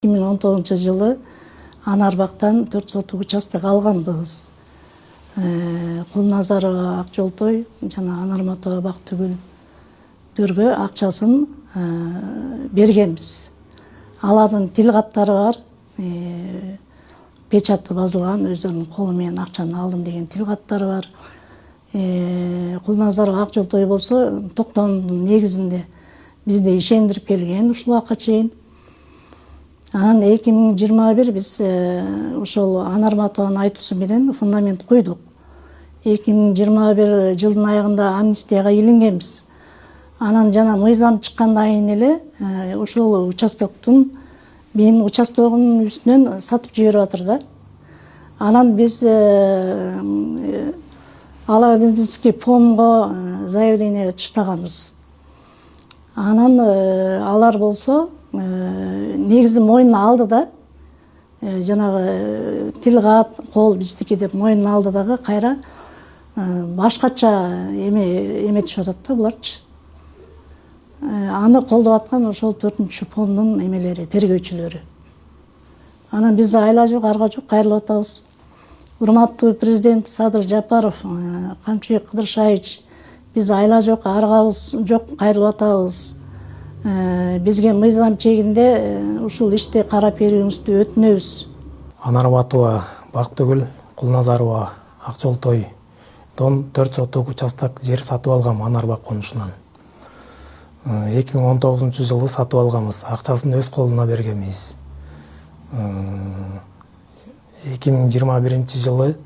2019 жылы Анарбактан 4 сотук участок алганбыз. Кулназарова Акжолтой жана Анарматова Бактыгүлдөргө акчасын бергенбиз. Алардын тил каттары бар, печаты басылган, өздөрүнүн колу менен акчаны алдым деген тил каттары бар. Кулназарова Акжолтой болсо токтомдун негизинде бизди ишендирип келген ушул убакка чейин. Анан 2021 биз ошол Анарматованын айтуусу менен фундамент куйдук. 2021 жылдын аягында амнистияга илингенбиз. Анан жана мыйзам чыккандан кийин эле ошол участоктун менин участогумдун үстүнөн сатып жиберип атыр да. Анан биз Алабинский фонго заявление таштаганбыз. Анан алар болсо негизи моюнуна алды да, жанагы тилгат кол биздики деп моюнуна алды дагы кайра башкача эметишип атат да буларчы. Аны колдоп аткан ошол 4-чү фондун эмелери, тергөөчүлөрү. Анан биз айла жок, арга жок, кайрылып атабыз. Урматтуу президент Садыр Жапаров, Камчыбек Кыдыршаевич, биз айла жок, аргабыз жок, кайрылып атабыз. Бизге мыйзам чегинде ушул ишти карап берүүңүздү өтүнөбүз. Анарматова Бактыгүл, Кулназарова Акжолтойдон 4 сотук участок жер сатып алгам Анарбак конушунан. 2019 жылы сатып алганбыз, акчасын өз колуна бергенбиз. 2021 жылы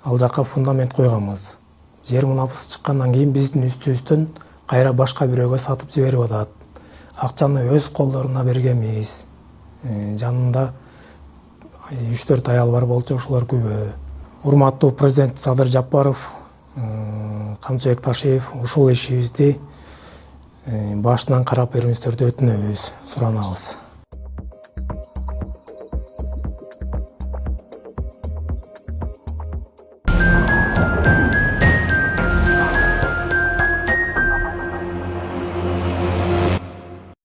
ал жакка фундамент койганбыз. Жер мунапысы чыккандан кийин биздин үстүбүздөн кайра башка бирөөгө сатып жиберип атат. Акчаны өз колдоруна бергенбиз. Жанында 3-4 аял бар болчу, ошолор күбө. Урматтуу президент Садыр Жапаров, Камчыбек Ташиев ушул ишибизди башынан карап берүүңүздөрдү өтүнөбүз, суранабыз.